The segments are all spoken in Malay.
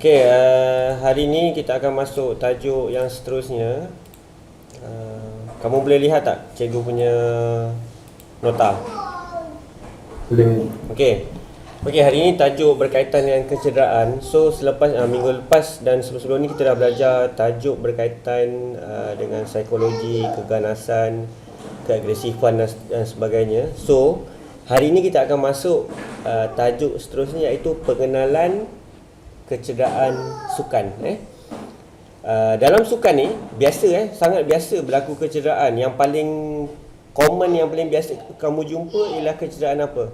Okey, hari ni kita akan masuk tajuk yang seterusnya. Kamu boleh lihat tak cikgu punya nota? Boleh. Okey. Okey, hari ini tajuk berkaitan dengan kecederaan. So selepas minggu lepas dan sebelum ni kita dah belajar tajuk berkaitan dengan psikologi, keganasan, keagresifan dan sebagainya. So hari ini kita akan masuk tajuk seterusnya, iaitu pengenalan kecederaan sukan. Dalam sukan ni biasa sangat biasa berlaku kecederaan. Yang paling common, yang paling biasa kamu jumpa ialah kecederaan apa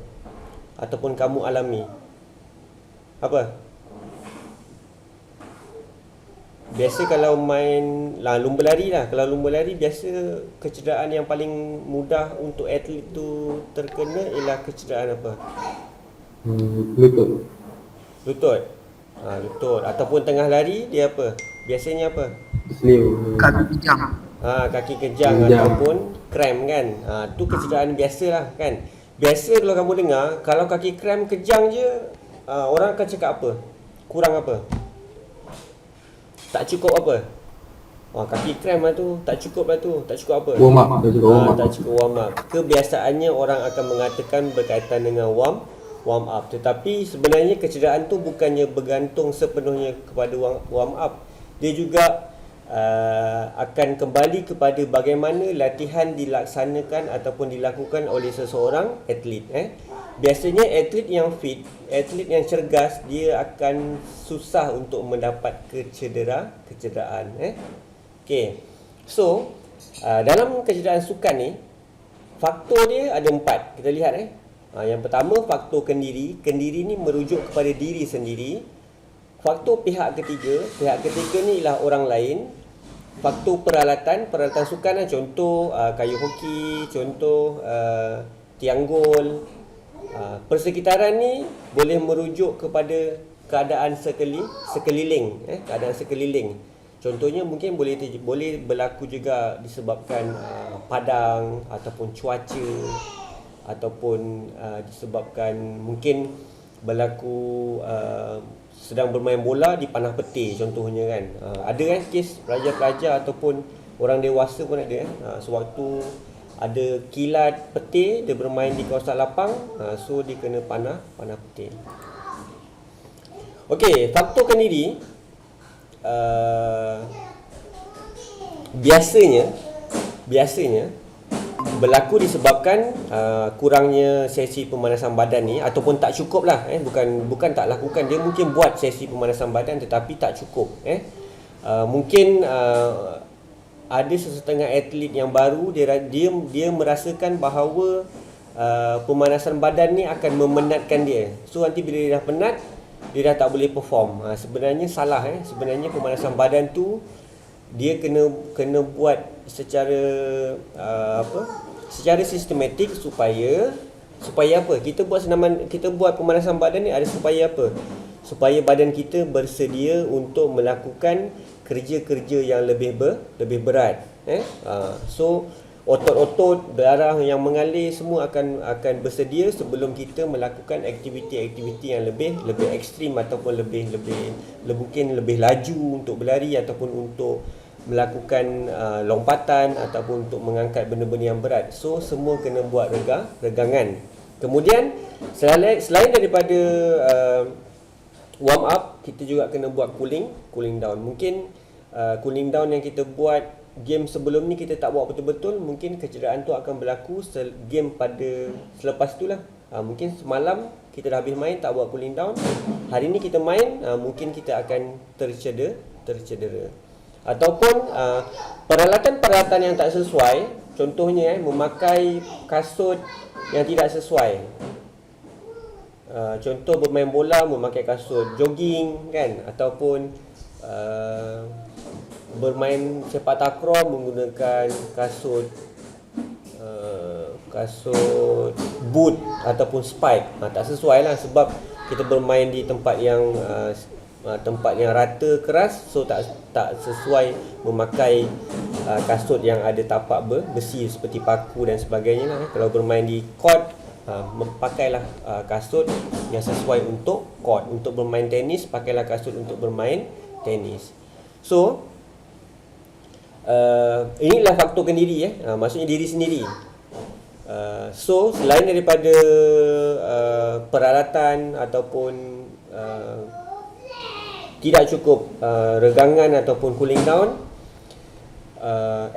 ataupun kamu alami? Apa? Biasa kalau main lumba lari lah. Kalau lumba lari, biasa kecederaan yang paling mudah untuk atlet tu terkena ialah kecederaan apa? Lutut. Lutut. Lutut. Ataupun tengah lari, dia apa? Biasanya apa? Seleo. Kaki kejang. Kaki kejang ataupun cramp kan. Tu kecederaan biasa lah kan. Biasa kalau kamu dengar, kalau kaki cramp kejang je, orang akan cakap apa? Kurang apa? Tak cukup apa? Kaki cramp lah tu, tak cukup lah tu. Tak cukup apa? Warm up. Tak cukup warm up. Kebiasaannya orang akan mengatakan berkaitan dengan warm up. Tetapi sebenarnya kecederaan tu bukannya bergantung sepenuhnya kepada warm up. Dia juga akan kembali kepada bagaimana latihan dilaksanakan ataupun dilakukan oleh seseorang atlet. Biasanya atlet yang fit, atlet yang cergas, dia akan susah untuk mendapat kecederaan. Okey. So, dalam kecederaan sukan ni, faktor dia ada 4. Kita lihat yang pertama, faktor kendiri. Kendiri ni merujuk kepada diri sendiri. Faktor pihak ketiga. Pihak ketiga ni ialah orang lain. Faktor peralatan sukan lah. Contoh kayu hoki, contoh tiang gol. Persekitaran ni boleh merujuk kepada keadaan sekeliling. Keadaan sekeliling. Contohnya mungkin boleh berlaku juga disebabkan padang ataupun cuaca, ataupun disebabkan mungkin berlaku sedang bermain bola di panah peti contohnya kan. Ada kan kes pelajar-pelajar ataupun orang dewasa pun ada sewaktu ada kilat peti, dia bermain di kawasan lapang, so dia kena panah peti. Okey, faktor kendiri biasanya berlaku disebabkan kurangnya sesi pemanasan badan ni, ataupun tak cukup lah. Bukan tak lakukan, dia mungkin buat sesi pemanasan badan tetapi tak cukup. Mungkin ada sesetengah atlet yang baru, dia merasakan bahawa pemanasan badan ni akan memenatkan dia. So nanti bila dia dah penat, dia dah tak boleh perform. Sebenarnya salah. Sebenarnya pemanasan badan tu dia kena buat secara secara sistematik supaya apa? Kita buat pemanasan badan ni ada supaya apa? Supaya badan kita bersedia untuk melakukan kerja-kerja yang lebih berat. So otot-otot, darah yang mengalir semua akan bersedia sebelum kita melakukan aktiviti-aktiviti yang lebih ekstrim ataupun mungkin lebih laju untuk berlari ataupun untuk melakukan lompatan ataupun untuk mengangkat benda-benda yang berat. So semua kena buat regangan. Kemudian selain daripada warm up, kita juga kena buat cooling down. Mungkin cooling down yang kita buat game sebelum ni kita tak buat betul-betul, mungkin kecederaan tu akan berlaku game pada selepas tu lah. Mungkin semalam kita dah habis main, tak buat cooling down. Hari ni kita main, mungkin kita akan tercedera. Ataupun peralatan-peralatan yang tak sesuai. Contohnya memakai kasut yang tidak sesuai. Contoh bermain bola memakai kasut jogging kan, ataupun bermain sepak takraw menggunakan kasut boot ataupun spike. Tak sesuai lah, sebab kita bermain di tempat yang rata keras, so tak sesuai memakai kasut yang ada tapak besi seperti paku dan sebagainya lah. Kalau bermain di court pakailah kasut yang sesuai untuk court, untuk bermain tenis, pakailah kasut untuk bermain tenis. So inilah faktor kendiri, maksudnya diri sendiri. So selain daripada peralatan ataupun tidak cukup regangan ataupun cooling down,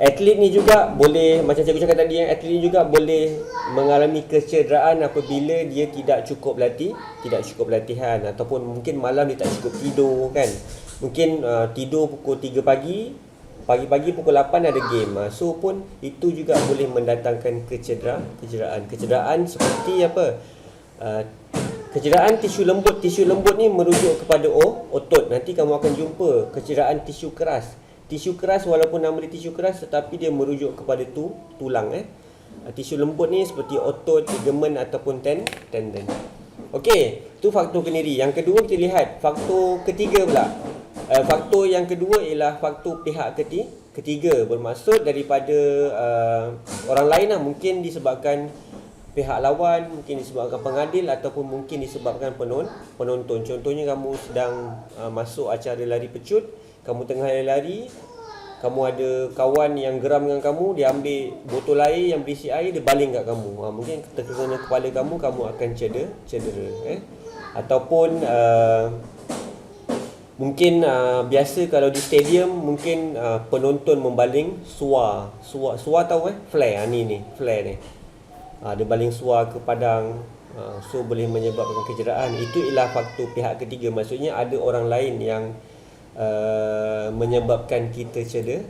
atlet ni juga boleh, macam cikgu cakap tadi, atlet ni juga boleh mengalami kecederaan apabila dia tidak cukup latihan ataupun mungkin malam dia tak cukup tidur kan. Mungkin tidur pukul 3 pagi pukul 8 ada game. So pun itu juga boleh mendatangkan kecederaan seperti apa? Kecederaan tisu lembut ni merujuk kepada otot. Nanti kamu akan jumpa kecederaan tisu keras. Tisu keras walaupun nama dia tisu keras tetapi dia merujuk kepada tulang. Tisu lembut ni seperti otot, ligamen ataupun tendon. Okey, tu faktor kendiri. Yang kedua kita lihat faktor ketiga pula. Faktor yang kedua ialah faktor pihak ketiga. Bermaksud daripada orang lain lah. Mungkin disebabkan pihak lawan, mungkin disebabkan pengadil ataupun mungkin disebabkan penonton. Contohnya kamu sedang masuk acara lari pecut, kamu tengah lari, kamu ada kawan yang geram dengan kamu, dia ambil botol air yang berisi air, dia baling kat kamu. Mungkin terkena kepala kamu akan cedera. Ataupun mungkin biasa kalau di stadium mungkin penonton membaling suar tahu flare ni flare ni. Dia baling suar ke padang, so boleh menyebabkan kecederaan. Itu ialah faktor pihak ketiga, maksudnya ada orang lain yang menyebabkan kita cedera.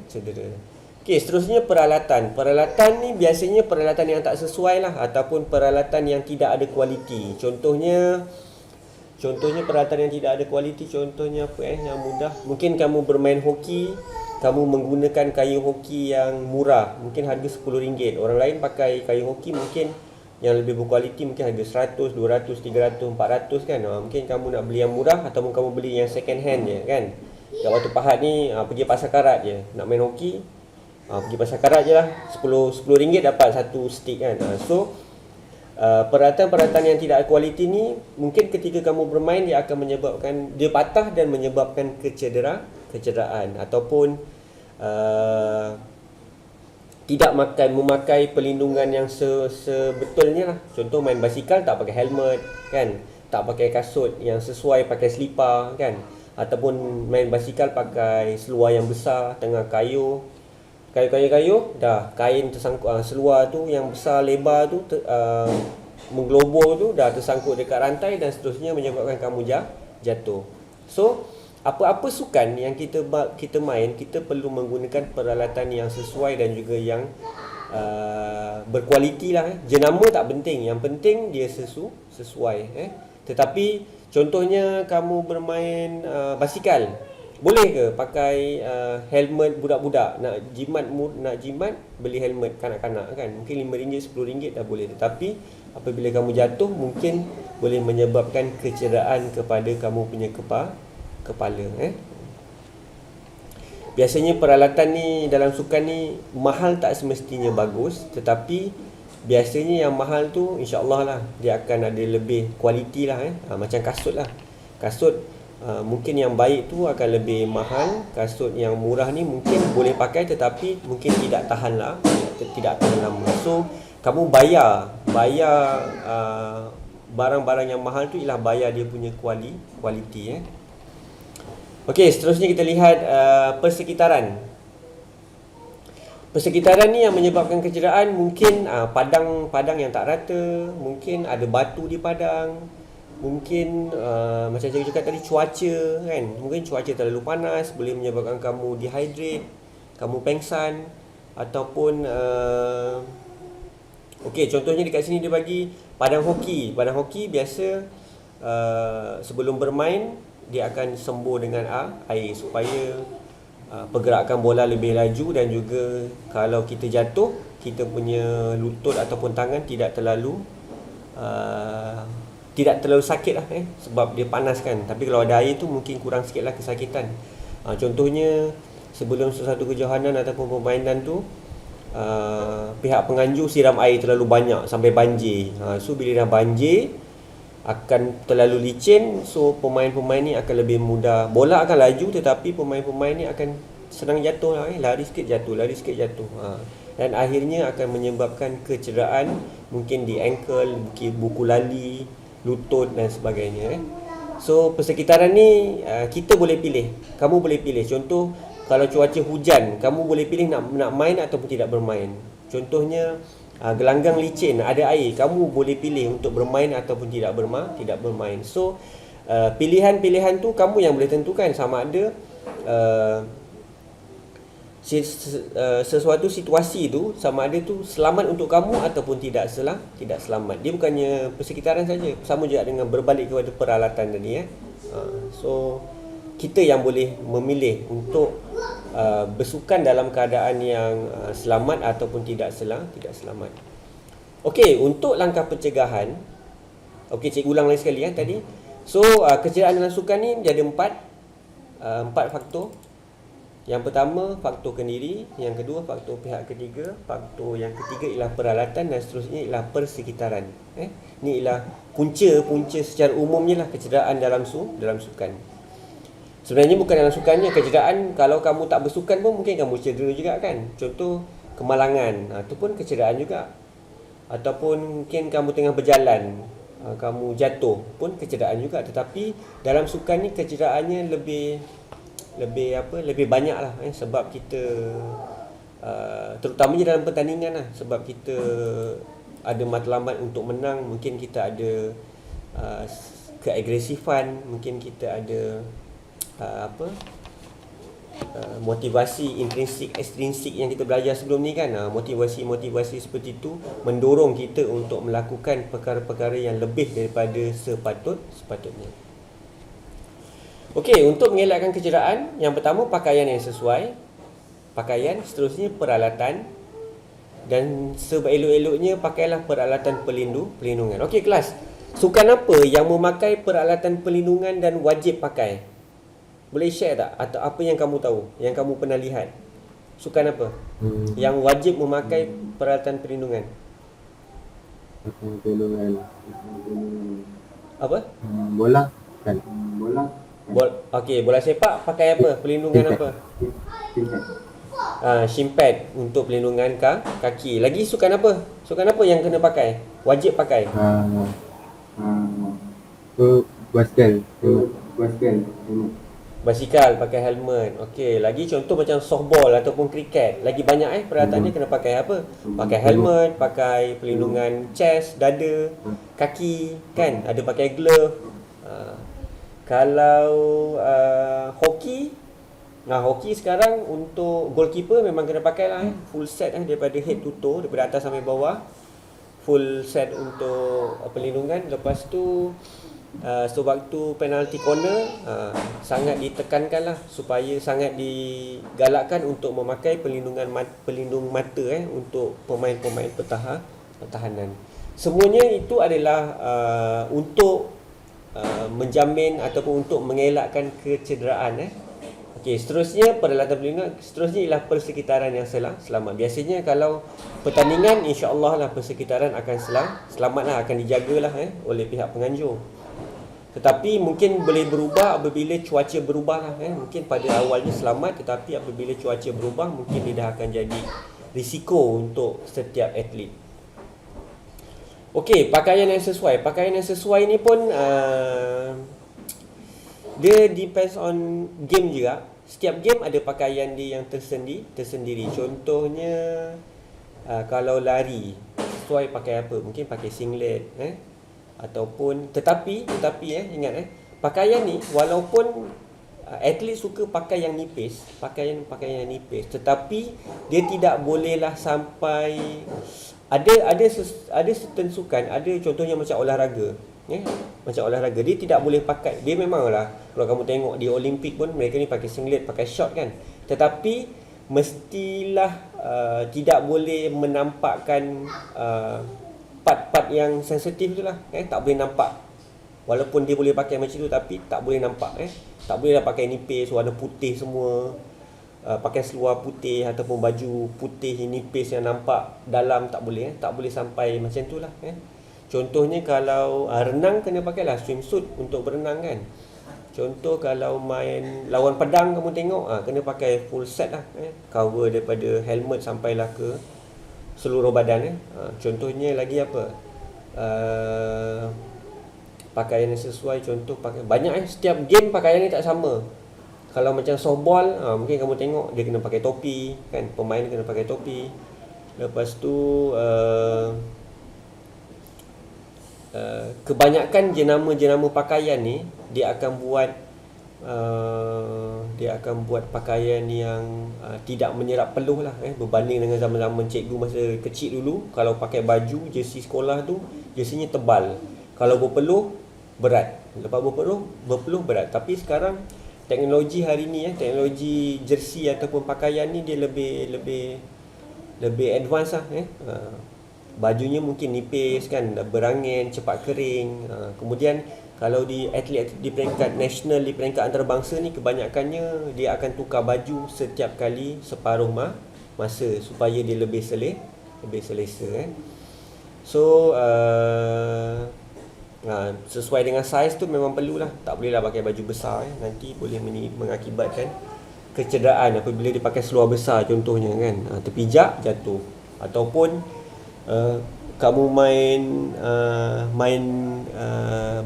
Okey, seterusnya peralatan ni biasanya peralatan yang tak sesuai lah ataupun peralatan yang tidak ada kualiti. Contohnya peralatan yang tidak ada kualiti, contohnya apa yang mudah, mungkin kamu bermain hoki, kamu menggunakan kayu hoki yang murah, mungkin harga RM10. Orang lain pakai kayu hoki mungkin yang lebih berkualiti, mungkin harga 100, 200, 300, 400 kan. Mungkin kamu nak beli yang murah ataupun kamu beli yang second hand je kan. Kat Batu Pahat ni pergi pasar karat je, nak main hoki pergi pasar karat je lah, RM10 dapat satu stick kan. So peralatan-peralatan yang tidak kualiti ni mungkin ketika kamu bermain dia akan menyebabkan dia patah dan menyebabkan kecederaan ataupun tidak memakai perlindungan yang sebetulnya lah. Contoh main basikal tak pakai helmet kan, tak pakai kasut yang sesuai, pakai selipar kan, ataupun main basikal pakai seluar yang besar, tengah kayu dah kain tersangkut, seluar tu yang besar lebar tu menggelobor tu dah tersangkut dekat rantai dan seterusnya menyebabkan kamu jatuh. So apa-apa sukan yang kita main, kita perlu menggunakan peralatan yang sesuai dan juga yang berkualiti lah. Jenama tak penting, yang penting dia sesuai. Tetapi contohnya kamu bermain basikal, boleh ke pakai helmet budak-budak? Nak jimat beli helmet kanak-kanak kan, mungkin RM5, RM10 dah boleh. Tetapi apabila kamu jatuh mungkin boleh menyebabkan kecederaan kepada kamu punya kepala. Biasanya peralatan ni dalam sukan ni mahal tak semestinya bagus, tetapi biasanya yang mahal tu insya-Allah lah dia akan ada lebih kualiti lah. Macam kasut lah. Kasut mungkin yang baik tu akan lebih mahal. Kasut yang murah ni mungkin boleh pakai tetapi mungkin tidak tahan lama. So kamu bayar barang-barang yang mahal tu ialah bayar dia punya kualiti. Okey, seterusnya kita lihat persekitaran. Persekitaran ni yang menyebabkan kecederaan mungkin padang yang tak rata, mungkin ada batu di padang, mungkin macam cikgu cakap tadi, cuaca kan. Mungkin cuaca terlalu panas boleh menyebabkan kamu dehydrate, kamu pengsan ataupun okey, contohnya dekat sini dia bagi padang hoki. Padang hoki biasa sebelum bermain dia akan sembur dengan air supaya pergerakan bola lebih laju dan juga kalau kita jatuh, kita punya lutut ataupun tangan tidak terlalu sakit lah sebab dia panas kan. Tapi kalau ada air tu mungkin kurang sikit lah kesakitan. Contohnya sebelum sesuatu kejohanan ataupun permainan tu, pihak penganjur siram air terlalu banyak sampai banjir. So bila dah banjir akan terlalu licin, so pemain-pemain ni akan lebih mudah, bola akan laju tetapi pemain-pemain ni akan senang jatuh lah, lari sikit jatuh. Dan akhirnya akan menyebabkan kecederaan, mungkin di ankle, buku lali, lutut dan sebagainya. So persekitaran ni kita boleh pilih, kamu boleh pilih. Contoh kalau cuaca hujan, kamu boleh pilih nak main ataupun tidak bermain. Contohnya gelanggang licin, ada air, kamu boleh pilih untuk bermain ataupun tidak bermain. So pilihan-pilihan tu kamu yang boleh tentukan sama ada sesuatu situasi tu sama ada tu selamat untuk kamu ataupun tidak selamat. Dia bukannya persekitaran saja, sama juga dengan berbalik kepada peralatan tadi. So kita yang boleh memilih untuk bersukan dalam keadaan yang selamat ataupun tidak selamat. Okey, untuk langkah pencegahan, okey, cikgu ulang lagi sekali tadi. So kecederaan dalam sukan ni dia ada empat faktor. Yang pertama faktor kendiri, yang kedua faktor pihak ketiga, faktor yang ketiga ialah peralatan dan seterusnya ialah persekitaran. Ni ialah punca secara umumnya lah kecederaan dalam sukan. Sebenarnya bukan dalam sukannya, kecederaan kalau kamu tak bersukan pun mungkin kamu cedera juga kan. Contoh kemalangan, itu pun kecederaan juga. Ataupun mungkin kamu tengah berjalan, kamu jatuh pun kecederaan juga. Tetapi dalam sukan ni kecederaannya lebih banyak lah, sebab kita terutamanya dalam pertandingan lah, sebab kita ada matlamat untuk menang, mungkin kita ada keagresifan, mungkin kita ada motivasi intrinsik, ekstrinsik yang kita belajar sebelum ni kan. Motivasi seperti itu mendorong kita untuk melakukan perkara-perkara yang lebih daripada sepatutnya. Okey, untuk mengelakkan kecederaan, yang pertama pakaian yang sesuai, seterusnya peralatan, dan seelok-eloknya pakailah peralatan perlindungan. Okey kelas, sukan apa yang memakai peralatan perlindungan dan wajib pakai? Boleh share tak? Atau apa yang kamu tahu, yang kamu pernah lihat? Sukan apa yang wajib memakai peralatan perlindungan? Apa? Bola kan? Okey, bola sepak pakai apa? Perlindungan apa? Shin pad untuk perlindungan kaki. Lagi sukan apa? Sukan apa yang kena pakai? Wajib pakai? Basikal pakai helmet. Okey, lagi contoh macam softball ataupun kriket. Lagi banyak peralatan dia kena pakai apa? Pakai helmet, pakai perlindungan chest, dada, kaki kan? Ada pakai glove. Kalau hoki, hoki sekarang untuk goalkeeper memang kena pakai lah full set daripada head to toe, daripada atas sampai bawah. Full set untuk perlindungan. Lepas tu sewaktu penalty corner sangat ditekankan lah, supaya sangat digalakkan untuk memakai pelindung mata untuk pemain-pemain pertahanan. Semuanya itu adalah untuk menjamin ataupun untuk mengelakkan kecederaan. Okey, seterusnya peralatan perlindungan, seterusnya ialah persekitaran yang selamat. Biasanya kalau pertandingan, insya-Allah lah persekitaran akan selamatlah, akan dijagalah oleh pihak penganjur. Tetapi mungkin boleh berubah apabila cuaca berubah lah. Mungkin pada awalnya selamat, tetapi apabila cuaca berubah mungkin dia dah akan jadi risiko untuk setiap atlet. Okey, pakaian yang sesuai. Pakaian yang sesuai ni pun dia depends on game juga. Setiap game ada pakaian dia yang tersendiri. Contohnya kalau lari, sesuai pakai apa? Mungkin pakai singlet ataupun tetapi ingat pakaian ni walaupun atlet suka pakai yang nipis, pakaian yang nipis, tetapi dia tidak bolehlah sampai ada certain sukan, ada contohnya macam olahraga. Macam olahraga dia tidak boleh pakai, dia memanglah kalau kamu tengok di Olimpik pun mereka ni pakai singlet, pakai short kan, tetapi mestilah tidak boleh menampakkan part-part yang sensitif tu lah, tak boleh nampak. Walaupun dia boleh pakai macam tu tapi tak boleh nampak, tak boleh lah pakai nipis warna putih semua. pakai seluar putih ataupun baju putih nipis yang nampak dalam tak boleh, tak boleh sampai macam tu lah. Contohnya kalau renang kena pakailah swimsuit untuk berenang kan. Contoh kalau main lawan pedang kamu tengok, kena pakai full set lah, cover daripada helmet sampailah ke seluruh badan. Contohnya lagi apa, pakaian yang sesuai, contoh pakai banyak setiap game pakaian ni tak sama. Kalau macam softball, mungkin kamu tengok dia kena pakai topi kan, pemain kena pakai topi. Lepas tu kebanyakan jenama-jenama pakaian ni dia akan buat pakaian yang tidak menyerap peluh lah, berbanding dengan zaman-zaman cikgu masa kecil dulu. Kalau pakai baju jersey sekolah tu, jersinya tebal, kalau berpeluh berat, lepas berpeluh berat. Tapi sekarang teknologi hari ni, teknologi jersey ataupun pakaian ni dia lebih advance lah. Bajunya mungkin nipis kan, berangin, cepat kering. Kemudian kalau di atlet di peringkat nasional, di peringkat antarabangsa ni, kebanyakannya dia akan tukar baju setiap kali separuh masa supaya dia lebih selesa So sesuai dengan saiz tu memang perlulah. Tak bolehlah pakai baju besar, nanti boleh mengakibatkan kecederaan apabila dia pakai seluar besar contohnya kan, terpijak jatuh. Ataupun kamu main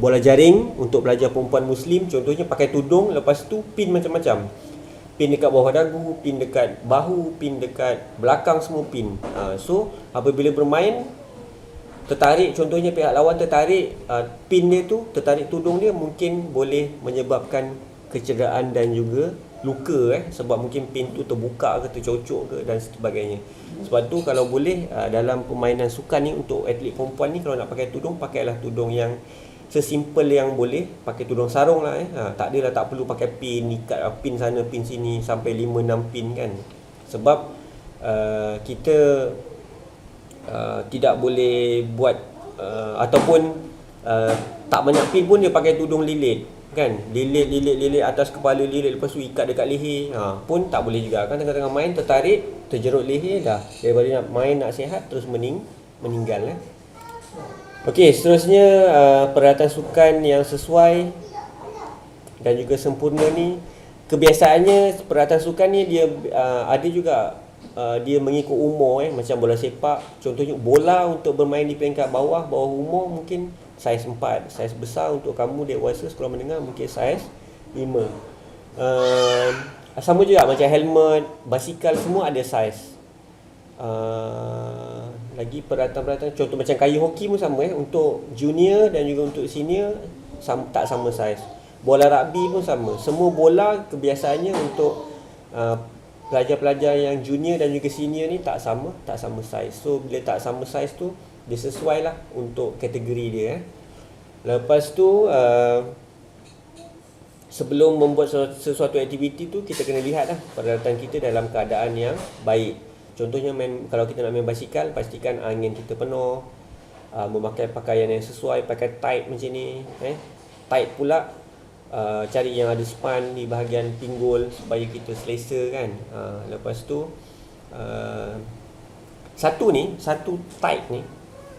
bola jaring untuk pelajar perempuan Muslim, contohnya pakai tudung, lepas tu pin macam-macam, pin dekat bawah dagu, pin dekat bahu, pin dekat belakang, semua pin. So apabila bermain tertarik, contohnya pihak lawan tertarik pin dia tu, tertarik tudung dia, mungkin boleh menyebabkan kecederaan dan juga luka sebab mungkin pin tu terbuka ke, tercocok ke dan sebagainya. Sebab tu kalau boleh dalam permainan sukan ni, untuk atlet perempuan ni, kalau nak pakai tudung, pakailah tudung yang sesimpel yang boleh, pakai tudung sarung lah. Tak adalah, tak perlu pakai pin, ikat pin sana pin sini sampai 5-6 pin kan. Sebab kita tidak boleh buat ataupun tak banyak pin pun dia pakai tudung lilit kan, lilit atas kepala, lilit lepas tu ikat dekat leher, pun tak boleh juga kan. Tengah-tengah main tertarik, terjerut leher dah, daripada nak main nak sihat terus meninggal. Okey, seterusnya peralatan sukan yang sesuai dan juga sempurna ni, kebiasaannya peralatan sukan ni dia ada juga dia mengikut umur macam bola sepak. Contohnya bola untuk bermain di peringkat bawah umur mungkin saiz 4, saiz besar untuk kamu dewasa sekolah menengah mungkin saiz 5. Sama juga macam helmet, basikal, semua ada saiz. Lagi peralatan-peralatan contoh macam kayu hoki pun sama untuk junior dan juga untuk senior tak sama saiz. Bola rugby pun sama. Semua bola kebiasaannya untuk pelajar-pelajar yang junior dan juga senior ni tak sama saiz. So bila tak sama saiz tu, dia sesuai lah untuk kategori dia. Lepas tu sebelum membuat sesuatu aktiviti tu, kita kena lihat lah peralatan kita dalam keadaan yang baik. Contohnya kalau kita nak main basikal, pastikan angin kita penuh, memakai pakaian yang sesuai, pakai tight macam ni. Tight pula, cari yang ada span di bahagian pinggul supaya kita selesa kan. Lepas tu satu tight ni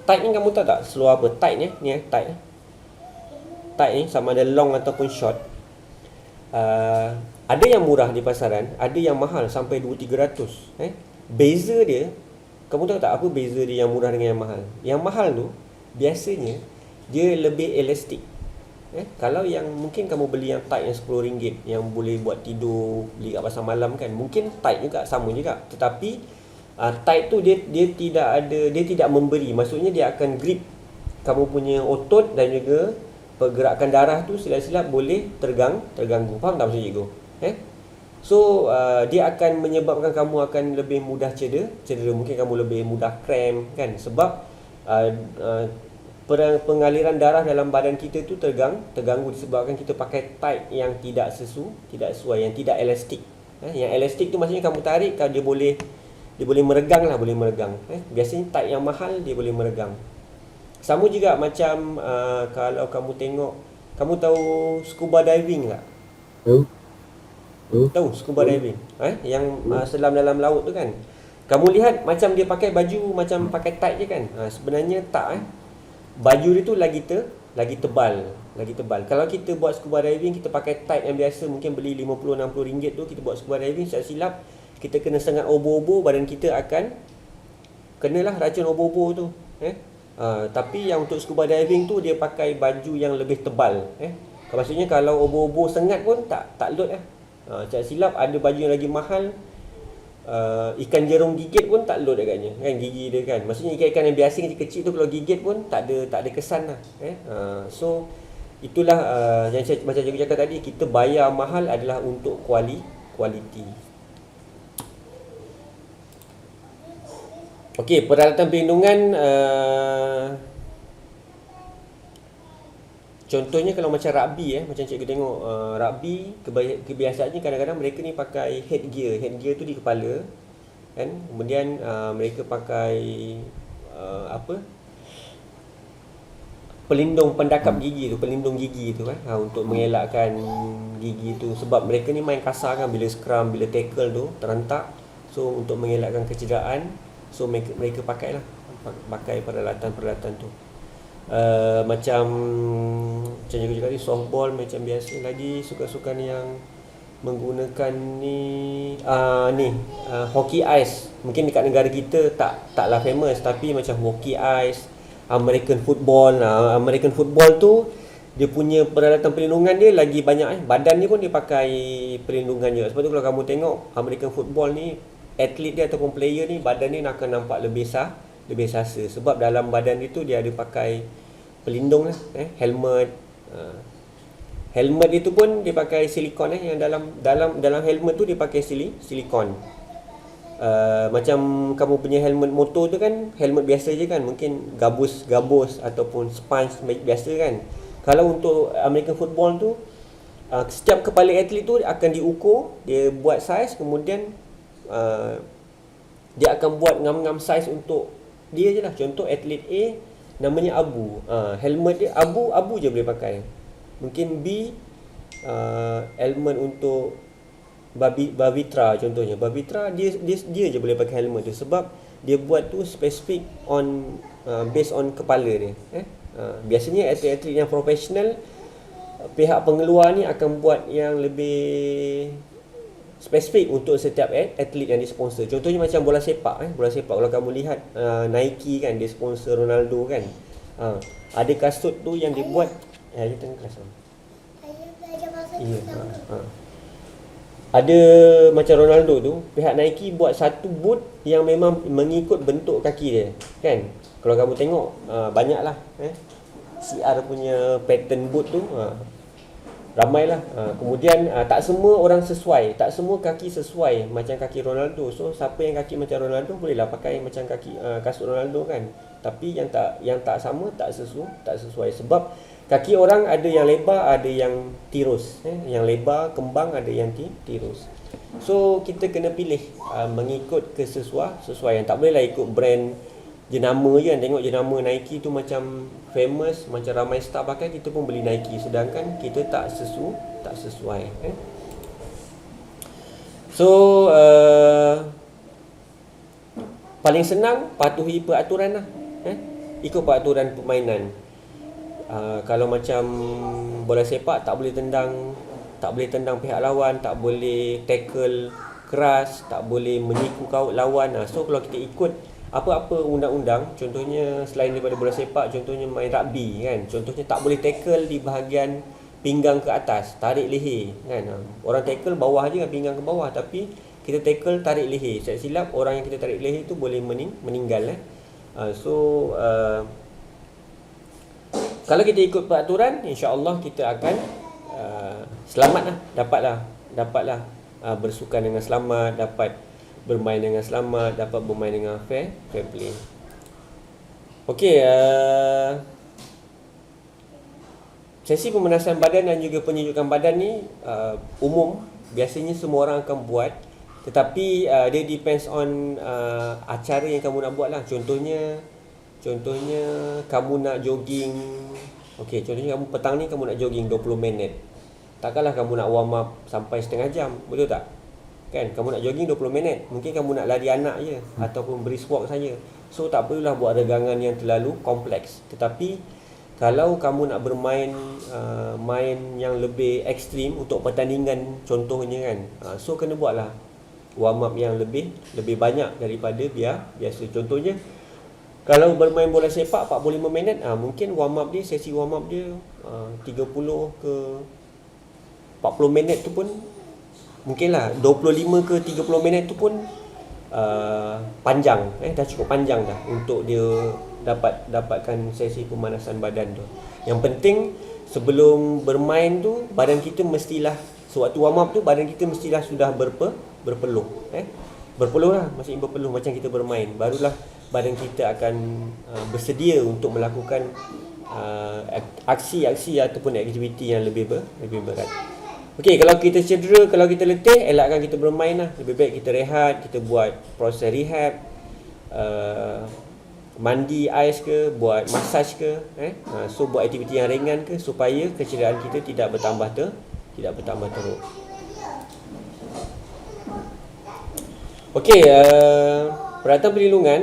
kamu tahu tak seluar apa tight ni? Ni tight ni sama ada long ataupun short. Ada yang murah di pasaran, ada yang mahal sampai 200-300. Beza dia, kamu tahu tak apa beza dia yang murah dengan yang mahal? Yang mahal tu biasanya dia lebih elastik. Kalau yang mungkin kamu beli yang tight yang RM10 yang boleh buat tidur, beli kat pasar malam kan, mungkin tight juga, sama juga. Tetapi tight tu dia tidak memberi, maksudnya dia akan grip kamu punya otot dan juga pergerakan darah tu silap-silap boleh terganggu. Faham tak maksud cikgu? So dia akan menyebabkan kamu akan lebih mudah cedera, mungkin kamu lebih mudah cramp kan, sebab pengaliran darah dalam badan kita tu terganggu disebabkan kita pakai tight yang tidak sesuai, yang tidak elastik. Yang elastik tu maksudnya kamu tarik, kalau dia boleh meregang lah, biasanya tight yang mahal dia boleh meregang. Sama juga macam kalau kamu tengok, kamu tahu scuba diving tak? Tu. Tahu scuba diving? Yang selam dalam laut tu kan. Kamu lihat macam dia pakai baju macam pakai tight je kan. Sebenarnya tak. Baju dia tu lagi tebal, lagi tebal. Kalau kita buat scuba diving, kita pakai tight yang biasa, mungkin beli 50-60 ringgit tu, kita buat scuba diving, tak silap kita kena sengat obo-obo, badan kita akan kenalah racun obo-obo tu. Tapi yang untuk scuba diving tu dia pakai baju yang lebih tebal. Maksudnya kalau obo-obo sengat pun tak load. Tak silap ada baju yang lagi mahal, ikan jerung gigit pun tak load agaknya kan, gigi dia kan. Maksudnya ikan-ikan yang biasa kecil tu kalau gigit pun tak ada kesan lah. So itulah yang macam cikgu cakap tadi, kita bayar mahal adalah untuk kualiti. Okey, peralatan perlindungan contohnya kalau macam rugby macam cikgu tengok rugby, kebiasaannya kadang-kadang mereka ni pakai headgear tu di kepala kan. Kemudian mereka pakai pelindung pendakap gigi tu, pelindung gigi tu untuk mengelakkan gigi tu, sebab mereka ni main kasar kan bila scrum, bila tackle tu terentak. So untuk mengelakkan kecederaan, so mereka pakai peralatan-peralatan tu. Macam cikgu cakap tadi, softball macam biasa. Lagi sukan-sukan yang menggunakan hockey ice, mungkin dekat negara kita taklah famous, tapi macam hockey ice, American football. American football tu dia punya peralatan perlindungan dia lagi banyak. Badan ni pun dia pakai perlindungan juga. Sebab tu kalau kamu tengok American football ni, atlet dia ataupun player ni badan dia akan nampak lebih sasa, sebab dalam badan dia tu dia ada pakai pelindung lah, helmet. Helmet itu pun dia pakai silikon yang dalam helmet tu dia pakai silikon. Macam kamu punya helmet motor tu kan, helmet biasa je kan, mungkin gabus ataupun sponge biasa kan. Kalau untuk American football tu, setiap kepala atlet tu akan diukur, dia buat saiz, kemudian dia akan buat ngam-ngam saiz untuk dia je lah. Contoh atlet A namanya Abu, helmet dia Abu je boleh pakai. Mungkin B, helmet untuk Bavitra contohnya. Bavitra dia je boleh pakai helmet tu, sebab dia buat tu spesifik on based on kepala dia. Biasanya atlet-atlet yang profesional, pihak pengeluar ni akan buat yang lebih spesifik untuk setiap atlet yang disponsor. Contohnya macam bola sepak. Bola sepak kalau kamu lihat Nike kan, dia sponsor Ronaldo kan. Ada kasut tu yang dibuat dia tengah kelas. Ada macam Ronaldo tu, pihak Nike buat satu boot yang memang mengikut bentuk kaki dia kan. Kalau kamu tengok banyaklah CR punya pattern boot tu, ramailah. Kemudian tak semua orang sesuai, tak semua kaki sesuai macam kaki Ronaldo. So siapa yang kaki macam Ronaldo bolehlah pakai macam kaki kasut Ronaldo kan. Tapi yang tak sama, tak sesuai, sebab kaki orang ada yang lebar, ada yang tirus. Yang lebar kembang, ada yang tirus. So kita kena pilih mengikut kesesuaian. Tak bolehlah ikut brand jenama je kan. Tengok jenama Nike tu macam famous, macam ramai staff pakai, kita pun beli Nike, sedangkan kita tak sesuai. So paling senang patuhi peraturan lah. Ikut peraturan permainan. Kalau macam bola sepak, tak boleh tendang pihak lawan, tak boleh tackle keras, tak boleh menyiku kaut lawan. So kalau kita ikut apa-apa undang-undang, contohnya selain daripada bola sepak, contohnya main rugby kan, contohnya tak boleh tackle di bahagian pinggang ke atas, tarik leher kan. Orang tackle bawah je kan, pinggang ke bawah, tapi kita tackle tarik leher. Tak silap orang yang kita tarik leher tu boleh meninggal. So kalau kita ikut peraturan, insya-Allah kita akan selamatlah, dapatlah bersukan dengan selamat, dapat bermain dengan selamat, dapat bermain dengan fair play. Okey, sesi pemanasan badan dan juga penyujukan badan ni umum, biasanya semua orang akan buat, tetapi dia depends on acara yang kamu nak buat lah. Contohnya kamu nak jogging. Okey, contohnya kamu petang ni kamu nak jogging 20 minit. Takkanlah kamu nak warm up sampai setengah jam, betul tak? Kan, kamu nak jogging 20 minit, mungkin kamu nak lari anak je ataupun brisk walk saja. So tak perlulah buat regangan yang terlalu kompleks. Tetapi kalau kamu nak bermain main yang lebih ekstrim untuk pertandingan contohnya kan, so kena buatlah warm up yang lebih banyak daripada biasa. Contohnya kalau bermain bola sepak 45 minit, mungkin warm up dia, sesi warm up dia 30 ke 40 minit tu pun mungkinlah, 25 ke 30 minit tu pun panjang, dah cukup panjang dah untuk dia dapatkan sesi pemanasan badan tu. Yang penting sebelum bermain tu badan kita mestilah, sewaktu warm up tu badan kita mestilah sudah berpeluh. Berpeluh lah, maksudnya berpeluh macam kita bermain. Barulah badan kita akan bersedia untuk melakukan aksi-aksi ataupun aktiviti yang lebih berat. Okey, kalau kita cedera, kalau kita letih, elakkan kita bermain lah. Lebih baik kita rehat, kita buat proses rehab, mandi ais ke, buat massage ke, so buat aktiviti yang ringan ke, supaya kecederaan kita tidak bertambah teruk. Okey, peralatan perlindungan.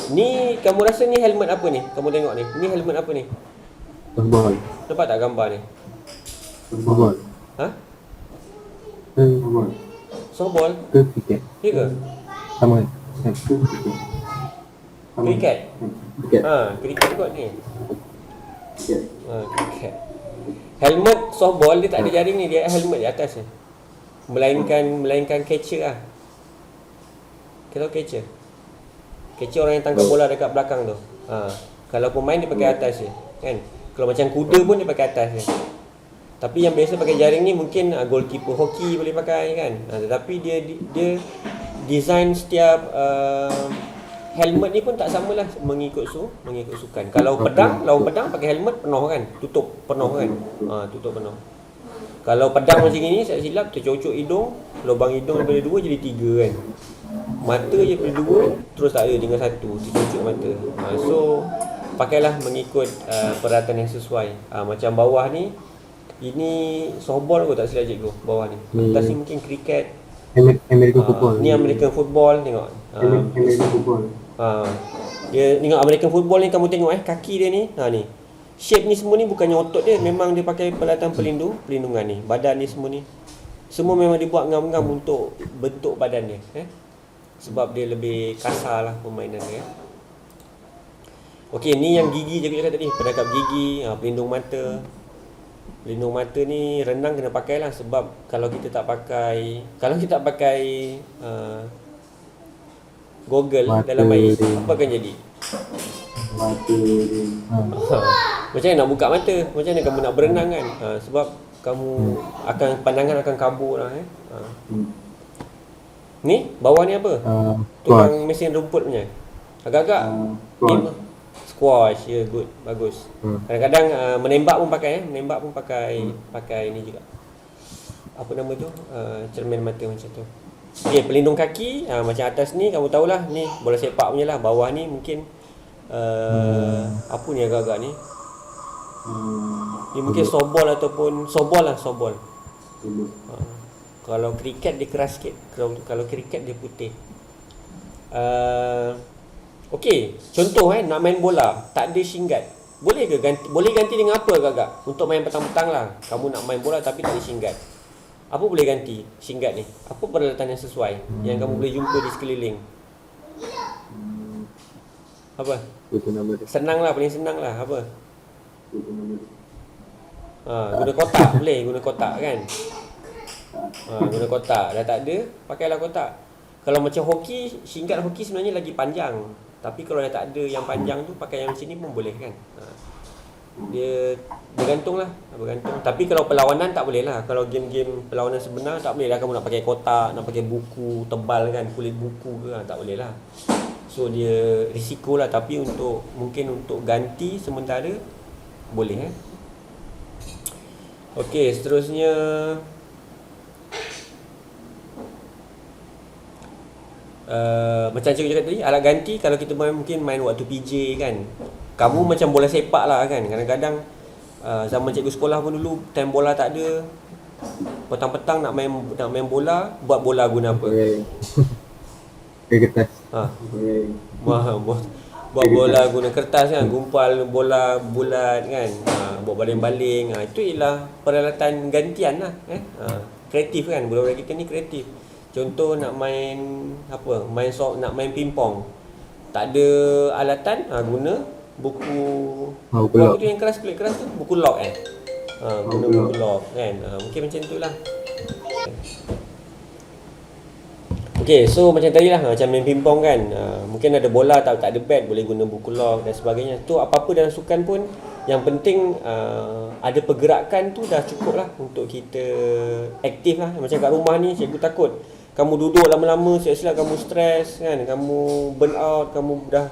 Ni kamu rasa ni helmet apa ni? Kamu tengok ni. Ni helmet apa ni? Softball. Nampak tak gambar ni? Softball. Softball. Softball? Ke cricket? Ya ke? Sama. Cricket. Cricket? Cricket. Cricket kot ni. Cricket. Cricket. Helmet softball dia tak ada jaring ni, dia helmet di atas ni. Melainkan catcher lah. Kau tahu catcher? Catcher orang yang tangkap bola dekat belakang tu. Kalau pemain dia pakai atas je, kan? Kalau macam kuda pun dia pakai atas je. Tapi yang biasa pakai jaring ni mungkin goalkeeper hoki boleh pakai kan. Tetapi dia design setiap helmet ni pun tak samalah mengikut sukan. Kalau lawan pedang pakai helmet penuh kan, tutup penuh kan. Tutup penuh. Kalau pedang macam ni, saya silap tercocok hidung, lubang hidung daripada 2 jadi 3 kan. Mata je daripada 2 terus tak ada, tinggal 1, tercocok mata. So pakailah mengikut peralatan yang sesuai. Macam bawah ni, ini softball kot tak silap cikgu, bawah ni. Atas ni mungkin cricket, American football. Ni American football, tengok. American football. Dia tengok American football ni, kamu tengok kaki dia ni. Ni. Shape ni semua ni bukannya otot dia, memang dia pakai peralatan pelindungan ni. Badan ni semua ni. Semua memang dibuat ngam-ngam untuk bentuk badan dia, sebab dia lebih kasar lah permainan dia. Okey, ni yang gigi je cakap tadi, penangkap gigi, pelindung mata. Pelindung mata ni renang kena pakai lah, sebab kalau kita tak pakai goggle mata dalam air, dia. apa akan jadi? Mata dia. Macam mana nak buka mata? Macam mana kamu nak berenang kan? Sebab kamu pandangan akan kabur lah. Ni bawah ni apa? Tukang mesin rumput punya. Agak-agak squash, ya, good, bagus. Kadang-kadang menembak pun pakai ni juga. Apa nama tu? Cermin mata macam tu. Okey, pelindung kaki, macam atas ni kamu tahulah, ni bola sepak punya lah. Bawah ni mungkin apa ni agak-agak ni? Ni mungkin softball ataupun softball. Kalau kriket dia keras sikit. Kalau kriket dia putih. Okey, contoh nak main bola, tak ada shin guard. Boleh ganti dengan apa agak-agak? Untuk main petang-petang lah. Kamu nak main bola tapi tak ada shin guard. Apa boleh ganti shin guard ni? Apa peralatan yang sesuai yang kamu boleh jumpa di sekeliling? Apa? Senang lah, paling senang lah. Apa? Guna kotak boleh, guna kotak kan? Guna kotak. Dah tak ada, pakailah kotak. Kalau macam hoki, shin guard hoki sebenarnya lagi panjang. Tapi kalau dah tak ada yang panjang tu, pakai yang macam ni pun boleh kan? Dia bergantung. Tapi kalau perlawanan tak boleh lah. Kalau game-game perlawanan sebenar tak boleh lah kamu nak pakai kotak, nak pakai buku tebal kan, kulit buku ke, tak boleh lah. So dia risiko lah. Tapi mungkin untuk ganti sementara boleh. Okey, seterusnya macam cikgu cakap tadi, alat ganti kalau kita mungkin main waktu PJ kan. Kamu macam bola sepak lah kan. Kadang-kadang Zaman cikgu sekolah pun dulu time bola tak ada. Petang-petang nak main bola, buat bola guna apa? Kertas. Ha. Buat bola guna kertas kan, gumpal bola bulat kan. Buat baling-baling. Itu ialah peralatan gantian lah kreatif kan, budak-budak kita ni kreatif. Contoh nak main apa? Nak main pingpong. Tak ada alatan, guna buku Buku log. tu yang keras kulit keras tu, buku log kan. Guna buku log kan. Mungkin macam tu lah. Okay, so macam tadi lah, macam main pingpong kan, mungkin ada bola tak ada bat, boleh guna buku log dan sebagainya. Tu apa-apa dalam sukan pun, yang penting ada pergerakan tu dah cukup lah untuk kita aktif lah. Macam kat rumah ni, cikgu takut kamu duduk lama-lama, silap-silap kamu stres kan, kamu burn out, kamu dah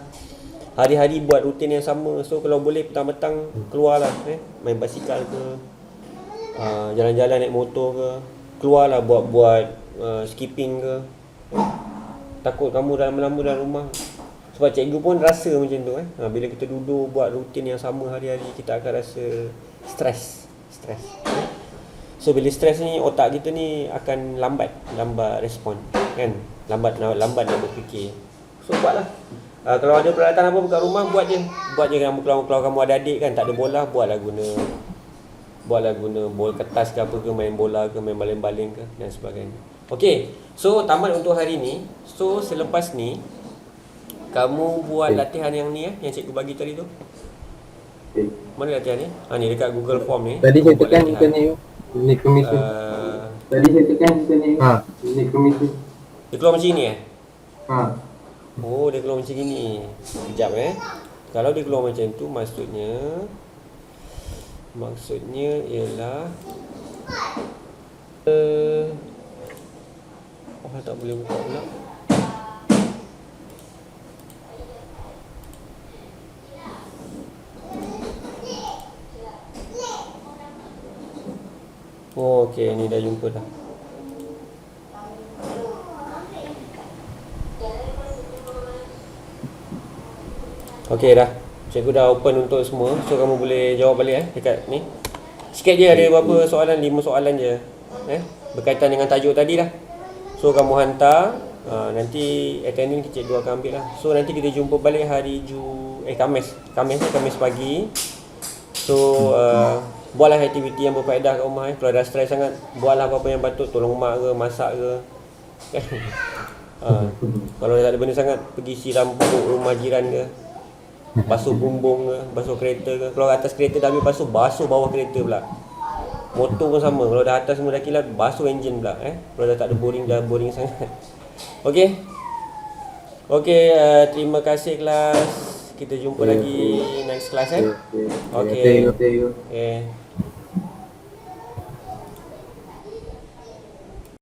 hari-hari buat rutin yang sama. So kalau boleh petang-petang keluar lah, main basikal ke, jalan-jalan naik motor ke, keluar lah buat skipping ke. Takut kamu lama-lama dalam rumah. Sebab cikgu pun rasa macam tu bila kita duduk buat rutin yang sama hari-hari, kita akan rasa stres. So bila stres ni, otak kita ni akan lambat respon kan, lambat nak berfikir. So buatlah. Kalau ada peralatan apa kat rumah, buat je kamu. Kalau kamu ada adik kan, tak ada bola, buatlah guna bol kertas ke apa ke, main bola ke, main baling-baling ke dan sebagainya. Okey, so tamat untuk hari ni. So selepas ni kamu buat latihan yang ni yang cikgu bagi tadi tu. Mana latihan ni? Ni dekat Google Form ni. Tadi saya tekan macam ni. Ini komisi. Tadi saya tekan macam ni. Ini komisi. Dia keluar macam ni Oh, dia keluar macam ni. Sekejap Kalau dia keluar macam tu, maksudnya ialah tak boleh buka pula. Okey, ni dah jumpa dah. Okey dah. Cikgu dah open untuk semua. So kamu boleh jawab balik dekat ni. Sikit je, ada berapa soalan, 5 soalan je. Berkaitan dengan tajuk tadi lah. So kamu hantar, nanti attending cikgu akan ambil lah. So nanti kita jumpa balik hari Khamis pagi. So buatlah aktiviti yang berfaedah kat rumah. Kalau dah stres sangat, buatlah apa-apa yang patut, tolong mak ke, masak ke. Kalau tak ada benda sangat, pergi siram pokok rumah jiran ke, basuh bumbung ke, basuh kereta ke. Kalau atas kereta dah habis basuh bawah kereta pula. Motor pun sama, kalau dah atas semua dah kilat, basuh enjin pula. Kalau dah tak ada boring sangat. Okey, terima kasih kelas. Kita jumpa lagi next class. Okey.